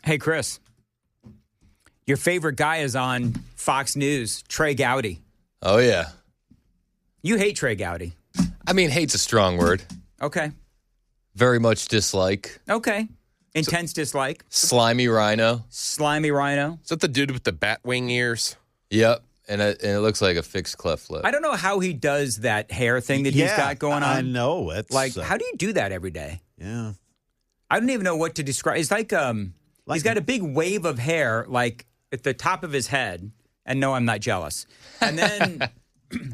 Hey, Chris. Your favorite guy is on Fox News, Trey Gowdy. Oh, yeah. You hate Trey Gowdy. I mean, hate's a strong word. Okay. Very much dislike. Okay. Intense dislike. Slimy rhino. Slimy rhino. Is that the dude with the bat wing ears? Yep. And it looks like a fixed cleft lip. I don't know how he does that hair thing that he's got going on. I know. It's like, how do you do that every day? Yeah. I don't even know what to describe. It's like he's got a big wave of hair, like at the top of his head. And no, I'm not jealous. And then,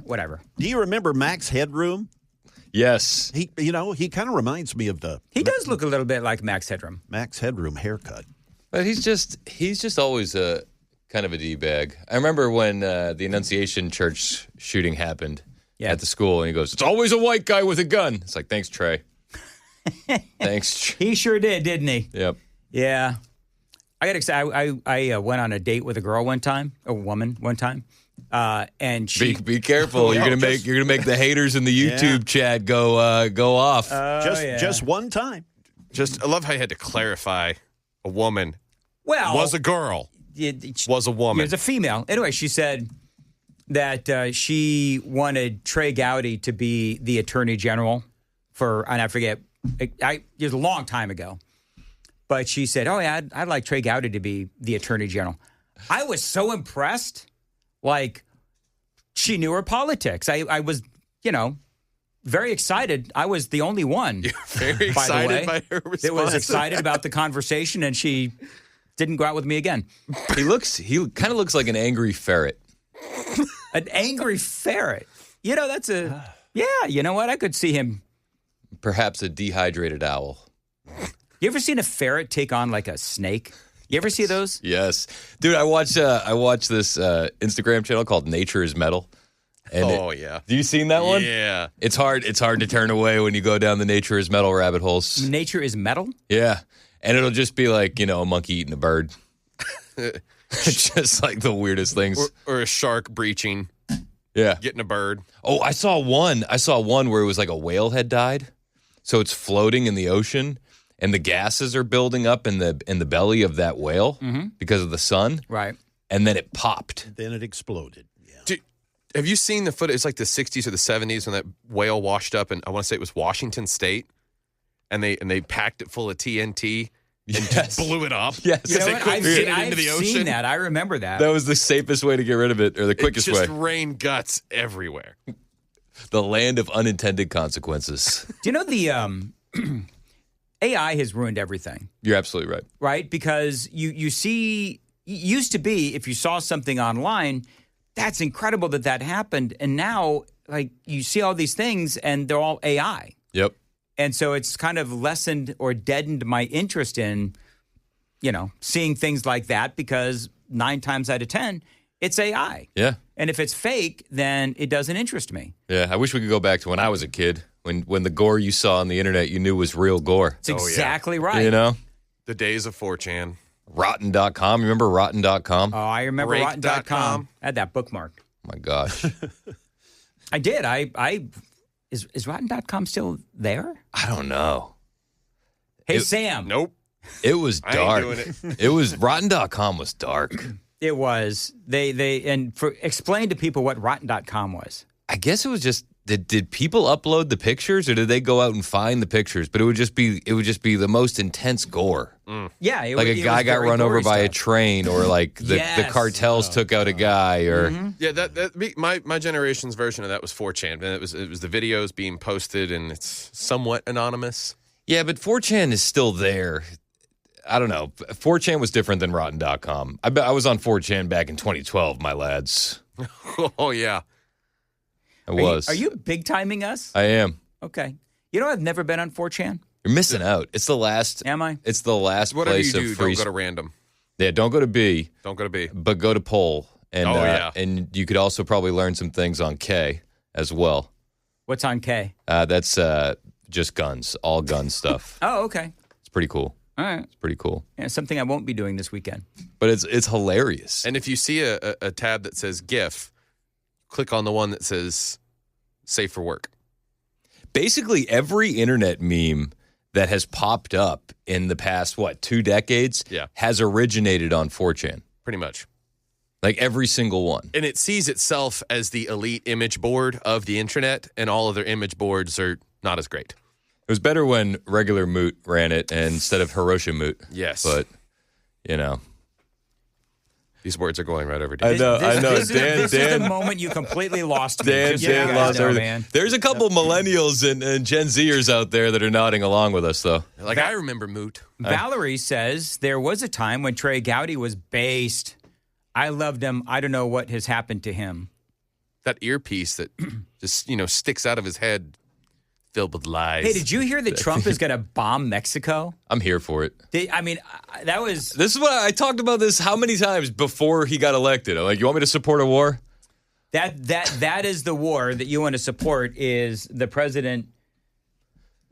whatever. Do you remember Max Headroom? Yes. He kind of reminds me of the. He does look a little bit like Max Headroom. Max Headroom haircut. But he's just always a kind of a D-bag. I remember when the Annunciation Church shooting happened at the school, and he goes, "It's always a white guy with a gun." It's like, thanks, Trey. Thanks. He sure did, didn't he? Yep. Yeah. I got excited. I went on a date with a girl one time, a woman one time, and she be careful. You're gonna make the haters in the YouTube chat go off. Just one time. I love how you had to clarify a woman. Well, was a girl. Was a woman. It was a female. Anyway, she said that she wanted Trey Gowdy to be the Attorney General and I forget. It was a long time ago. But she said, "Oh yeah, I'd like Trey Gowdy to be the Attorney General." I was so impressed. Like, she knew her politics. I was, very excited. I was the only one. You're very excited by her response. That was excited about the conversation, and she didn't go out with me again. He kind of looks like an angry ferret. An angry ferret. That's you know what? I could see him. Perhaps a dehydrated owl. You ever seen a ferret take on like a snake? You ever see those? Yes. Dude, I watch this Instagram channel called Nature is Metal. And yeah. Do you seen that one? Yeah. It's hard to turn away when you go down the Nature is Metal rabbit holes. Nature is metal? Yeah. And it'll just be like, a monkey eating a bird. Just like the weirdest things. Or a shark breaching. Yeah. Getting a bird. Oh, I saw one where it was like a whale had died. So it's floating in the ocean. And the gases are building up in the belly of that whale because of the sun. Right. And then it popped. Then it exploded. Yeah. Have you seen the footage? It's like the 60s or the 70s when that whale washed up, and I want to say it was Washington State, and they packed it full of TNT and just blew it up. Yes. You know They what? couldn't get it into the I've ocean. seen that. I remember that. That was the safest way to get rid of it, or the quickest It just way. rained guts everywhere. The land of unintended consequences. Do you know the AI has ruined everything? You're absolutely right. Right? Because you see, used to be, if you saw something online, that's incredible that happened. And now, like, you see all these things and they're all AI. Yep. And so it's kind of lessened or deadened my interest in, seeing things like that because 9 times out of 10, it's AI. Yeah. And if it's fake, then it doesn't interest me. Yeah. I wish we could go back to when I was a kid. When the gore you saw on the internet you knew was real gore. It's exactly right. The days of 4chan. Rotten.com. Remember Rotten.com? Oh, I remember Rake.com. Rotten.com. I had that bookmarked. Oh my gosh. I did. Is Rotten.com still there? I don't know. Hey, Sam. Nope. It was I ain't dark. doing it. It was Rotten.com was dark. It was. Explain to people what Rotten.com was. I guess it was just did people upload the pictures or did they go out and find the pictures? But it would just be the most intense gore. Yeah, Like a guy got run over by a train, or like the cartels took out a guy, or that my generation's version of that was 4chan. And it was the videos being posted, and it's somewhat anonymous. yeah. But 4chan is still there. I don't know. 4chan was different than Rotten.com. I was on 4chan back in 2012, my lads. Oh yeah. I was. Are you big timing us? I am. Okay. I've never been on 4chan. You're missing out. It's the last. Am I? It's the last Whatever place you do, of free. don't go to random. Yeah, don't go to B. Don't go to B. But go to Poll. And, yeah. And you could also probably learn some things on K as well. What's on K? That's just guns, all gun stuff. Oh, okay. It's pretty cool. All right. It's pretty cool. Yeah, something I won't be doing this weekend. But it's hilarious. And if you see a tab that says GIF, click on the one that says safe for work. Basically, every internet meme that has popped up in the past, 2 decades, has originated on 4chan. Pretty much. Like every single one. And it sees itself as the elite image board of the internet, and all of their image boards are not as great. It was better when regular Moot ran it instead of Hiroshima Moot. Yes. But, These words are going right over to I you. know. This is the moment you completely lost me. Dan lost everything. Man. There's a couple millennials and Gen Zers out there that are nodding along with us, though. Like, I remember Moot. Valerie says there was a time when Trey Gowdy was based. I loved him. I don't know what has happened to him. That earpiece that just, sticks out of his head filled with lies. Hey, did you hear that Trump is going to bomb Mexico? I'm here for it. That was... This is what I talked about this how many times before he got elected. I'm like, you want me to support a war? That is the war that you want to support, is the president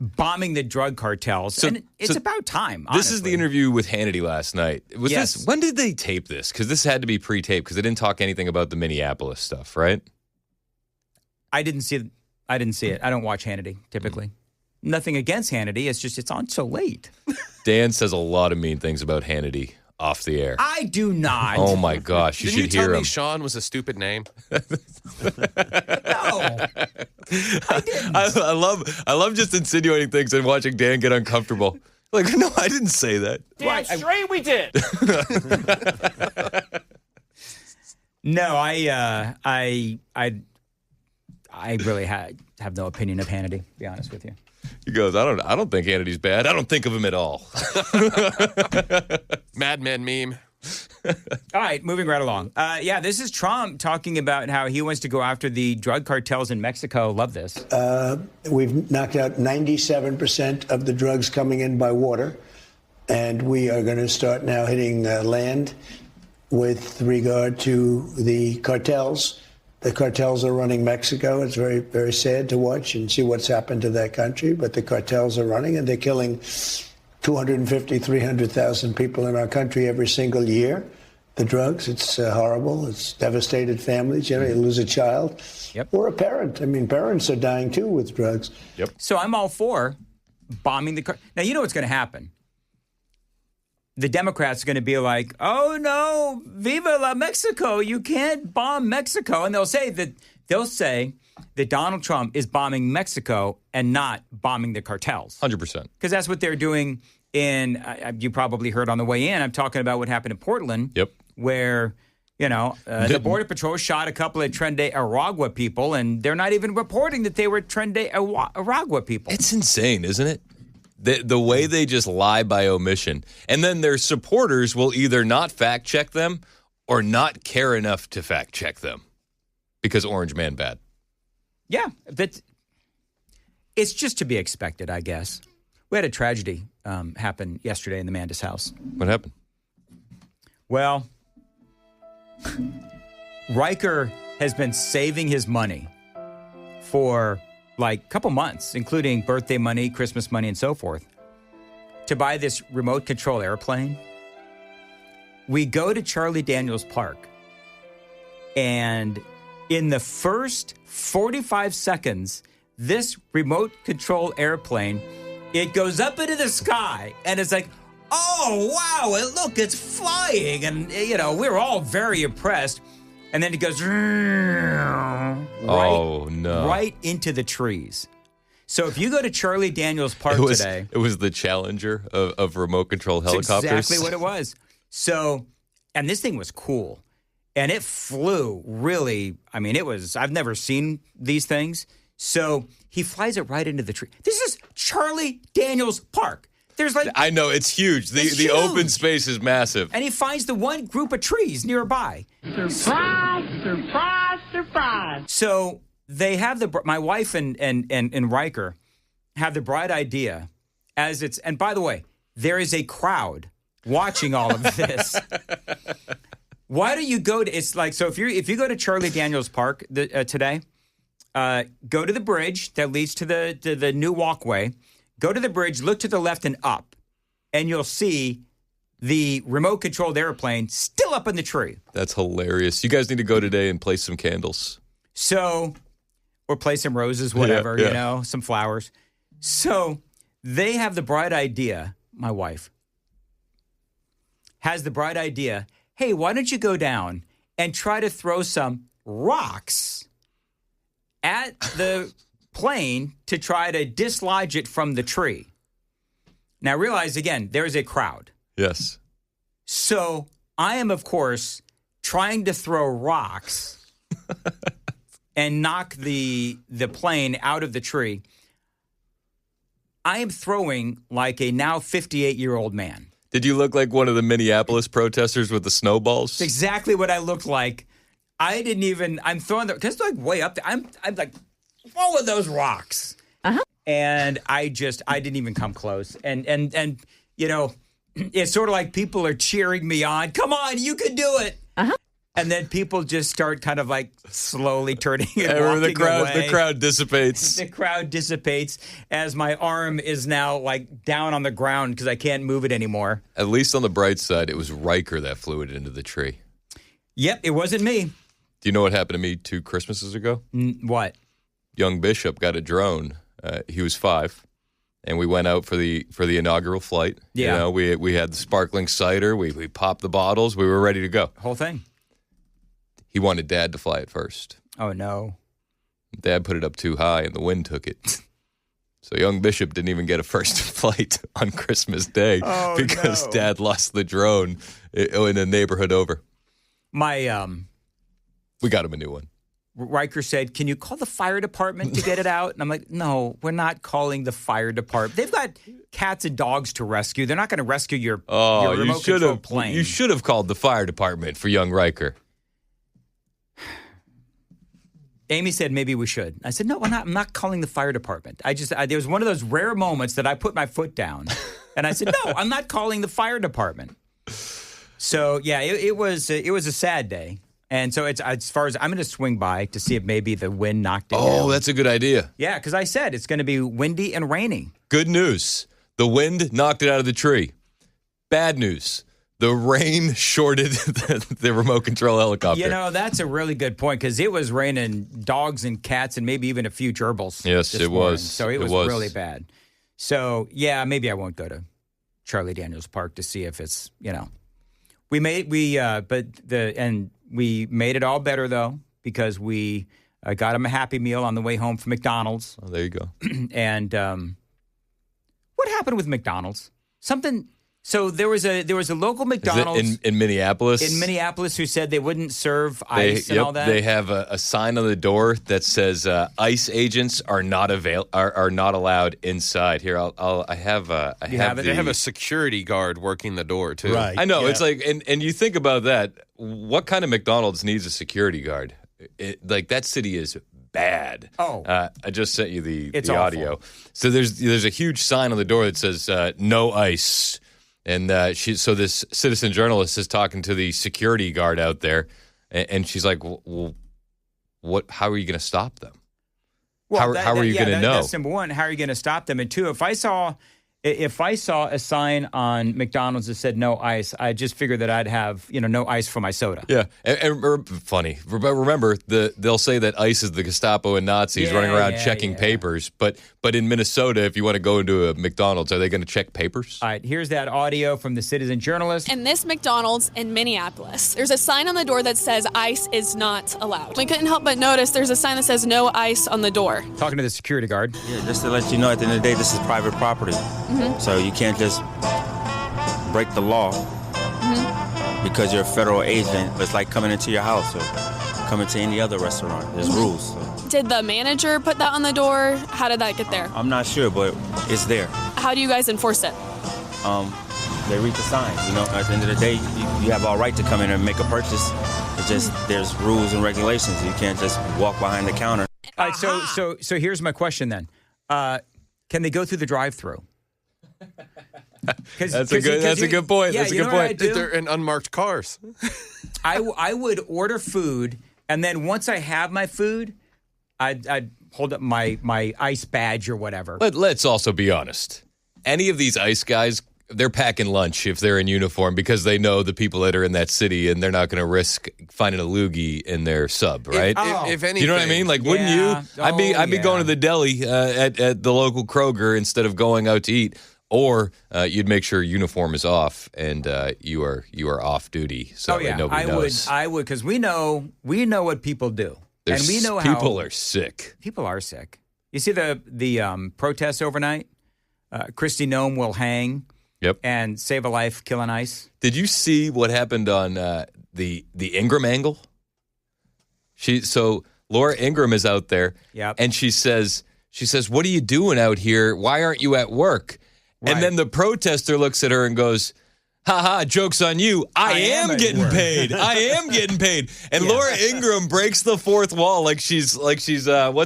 bombing the drug cartels. And it's about time, honestly. This is the interview with Hannity last night. When did they tape this? Because this had to be pre-taped because they didn't talk anything about the Minneapolis stuff, right? I didn't see it. I don't watch Hannity, typically. Nothing against Hannity. It's just it's on so late. Dan says a lot of mean things about Hannity off the air. I do not. Oh, my gosh. You should hear him. Didn't you tell me Sean was a stupid name? No. I didn't. I love just insinuating things and watching Dan get uncomfortable. Like, no, I didn't say that. Damn straight we did. No, I really have no opinion of Hannity, to be honest with you. He goes, I don't think Hannity's bad. I don't think of him at all. Mad Men meme. All right, moving right along. This is Trump talking about how he wants to go after the drug cartels in Mexico. Love this. We've knocked out 97% of the drugs coming in by water, and we are going to start now hitting land with regard to the cartels. The cartels are running Mexico. It's very, very sad to watch and see what's happened to that country, but the cartels are running, and they're killing 250, 300,000 people in our country every single year. The drugs, it's horrible. It's devastated families. You lose a child or a parent. I mean, parents are dying, too, with drugs. Yep. So I'm all for bombing the car. Now, you know what's going to happen. The Democrats are going to be like, oh, no, viva la Mexico. You can't bomb Mexico. And they'll say that Donald Trump is bombing Mexico and not bombing the cartels. 100%. Because that's what they're doing you probably heard on the way in. I'm talking about what happened in Portland. Yep. Where, the Border Patrol shot a couple of Tren Aragua people, and they're not even reporting that they were Tren Aragua people. It's insane, isn't it? The way they just lie by omission. And then their supporters will either not fact check them or not care enough to fact check them because Orange Man bad. Yeah, it's just to be expected, I guess. We had a tragedy happen yesterday in the Mandis house. What happened? Well, Riker has been saving his money for a couple months, including birthday money, Christmas money, and so forth, to buy this remote control airplane. We go to Charlie Daniels Park, and in the first 45 seconds, this remote control airplane, it goes up into the sky, and it's like, oh, wow, look, it's flying. And, we're all very impressed. And then it goes right into the trees. So if you go to Charlie Daniels Park today. It was the Challenger of remote control helicopters. That's exactly what it was. So, and this thing was cool. And it flew really, I've never seen these things. So he flies it right into the tree. This is Charlie Daniels Park. There's I know, it's huge. The open space is massive. And he finds the one group of trees nearby. Surprise, surprise, surprise. So they have my wife and Riker have the bright idea and by the way, there is a crowd watching all of this. Why don't you go to, if you go to Charlie Daniels Park today, go to the bridge that leads to the new walkway. Go to the bridge, look to the left and up, and you'll see the remote-controlled airplane still up in the tree. That's hilarious. You guys need to go today and place some candles. Or place some roses, whatever, some flowers. So they have the bright idea, my wife has the bright idea, hey, why don't you go down and try to throw some rocks at the plane to try to dislodge it from the tree. Now, realize, again, there is a crowd. Yes. So I am, of course, trying to throw rocks and knock the plane out of the tree. I am throwing like a now 58-year-old man. Did you look like one of the Minneapolis protesters with the snowballs? It's exactly what I looked like. I'm throwing because it's like way up there. I'm like, follow those rocks. Uh-huh. And I didn't even come close. And you know, it's sort of like people are cheering me on. Come on, you can do it. Uh-huh. And then people just start kind of like slowly turning and walking away. The crowd dissipates. The crowd dissipates as my arm is now like down on the ground because I can't move it anymore. At least on the bright side, it was Riker that flew it into the tree. Yep, it wasn't me. Do you know what happened to me 2 Christmases ago? What? Young Bishop got a drone. He was 5, and we went out for the inaugural flight. Yeah. You know, we had the sparkling cider. We popped the bottles. We were ready to go. Whole thing. He wanted Dad to fly it first. Oh, no. Dad put it up too high, and the wind took it. So young Bishop didn't even get a first flight on Christmas Day because Dad lost the drone in a neighborhood over. We got him a new one. Riker said, can you call the fire department to get it out? And I'm like, no, we're not calling the fire department. They've got cats and dogs to rescue. They're not going to rescue your remote control plane. You should have called the fire department for young Riker. Amy said maybe we should. I said, no, I'm not calling the fire department. There was one of those rare moments that I put my foot down. And I said, no, I'm not calling the fire department. So, yeah, it was a sad day. And so it's as far as I'm going to swing by to see if maybe the wind knocked it down. Oh, that's a good idea. Yeah, because I said it's going to be windy and rainy. Good news. The wind knocked it out of the tree. Bad news. The rain shorted the remote control helicopter. You know, that's a really good point because it was raining dogs and cats and maybe even a few gerbils. Yes, it was. So it was really bad. So, yeah, maybe I won't go to Charlie Daniels Park to see if it's, you know. We made it all better, though, because we got him a Happy Meal on the way home from McDonald's. Oh, there you go. And what happened with McDonald's? So there was a local McDonald's in Minneapolis. In Minneapolis, who said they wouldn't serve ice and all that. They have a sign on the door that says ICE agents are not allowed inside. Here, I have They have a security guard working the door too. Right. I know. Yeah. It's like, and you think about that. What kind of McDonald's needs a security guard? That city is bad. Oh. I just sent you the It's audio. awful. So there's a huge sign on the door that says no ice. And so this citizen journalist is talking to the security guard out there, and she's like, well, what? How are you going to stop them? Well, how are you going to know? That's number one. How are you going to stop them? And two, if I saw a sign on McDonald's that said no ice, I just figured that I'd have no ice for my soda. Yeah, and funny. Remember, they'll say that ICE is the Gestapo and Nazis running around checking papers. But in Minnesota, if you want to go into a McDonald's, are they going to check papers? All right, here's that audio from the citizen journalist. In this McDonald's in Minneapolis, there's a sign on the door that says ice is not allowed. We couldn't help but notice there's a sign that says no ice on the door. Talking to the security guard. Yeah, just to let you know, at the end of the day, this is private property. Mm-hmm. So you can't just break the law because you're a federal agent. It's like coming into your house or coming to any other restaurant. There's rules. So. Did the manager put that on the door? How did that get there? I'm not sure, but it's there. How do you guys enforce it? They read the sign. At the end of the day, you have all right to come in and make a purchase. It's just there's rules and regulations. You can't just walk behind the counter. All right, so here's my question then. Can they go through the drive-through? That's a good point. Yeah, that's a good point. They're in unmarked cars. I would order food, and then once I have my food, I'd hold up my ICE badge or whatever. Let's also be honest. Any of these ICE guys they're packing lunch if they're in uniform because they know the people that are in that city and they're not going to risk finding a loogie in their sub, right? If anything, you know what I mean? Like, wouldn't Yeah. you? I'd be yeah. going to the deli at the local Kroger instead of going out to eat. Or you'd make sure uniform is off and you are off duty, so that way nobody knows. I would, because we know what people do, and we know how people are sick. people are sick. You see the protests overnight. Kristi Noem will hang. Yep. And save a life, kill an ice. Did you see what happened on the Ingram angle? So Laura Ingram is out there, and she says, "What are you doing out here? Why aren't you at work?" Right. And then the protester looks at her and goes, "Ha ha, joke's on you. I am at getting work." paid. I am getting paid." And Laura Ingram breaks the fourth wall like she's what's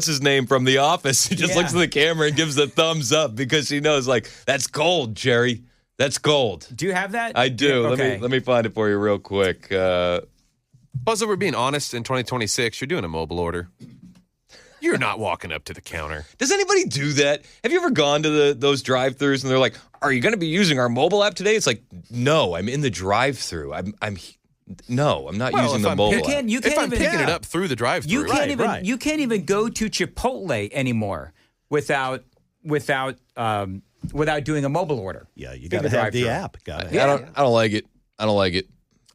his name from The Office. She just looks at the camera and gives the thumbs up because she knows, like, that's gold, Jerry. That's gold. Do you have that? I do. Okay. Let me find it for you real quick. Plus, if we're being honest, in 2026, you're doing a mobile order. You're not walking up to the counter. Does anybody do that? Have you ever gone to those drive-thrus and they're like, "Are you going to be using our mobile app today?" It's like, no, I'm in the drive-thru. I'm not using the mobile app. If I'm picking it up through the drive-thru, You can't even go to Chipotle anymore without doing a mobile order. Yeah, you got to have the app. I don't like it.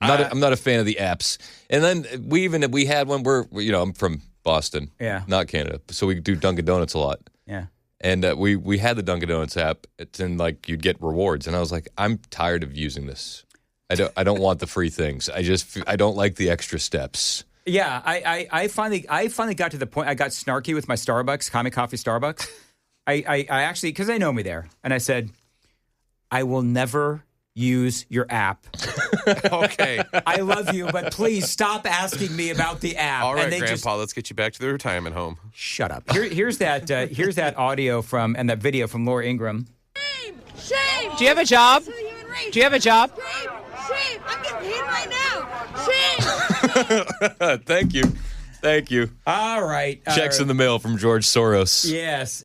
I'm not a fan of the apps. And then we had one where I'm from Boston, not Canada, so we do Dunkin' Donuts a lot. Yeah. And we had the Dunkin' Donuts app, and like you'd get rewards, and I was like, I'm tired of using this. I don't want the free things. I don't like the extra steps. Yeah, I finally got to the point. I got snarky with my Starbucks, Commie Coffee Starbucks. I actually, because they know me there, and I said, I will never use your app. Okay. I love you, but please stop asking me about the app. All right, and they Grandpa, let's get you back to the retirement home. Shut up. Here's that audio and that video from Laura Ingram. Shame! Do you have a job? So human race. Do you have a job? Shame! Shame! I'm getting paid right now. Shame! Thank you. All right. Checks in the mail from George Soros. Yes.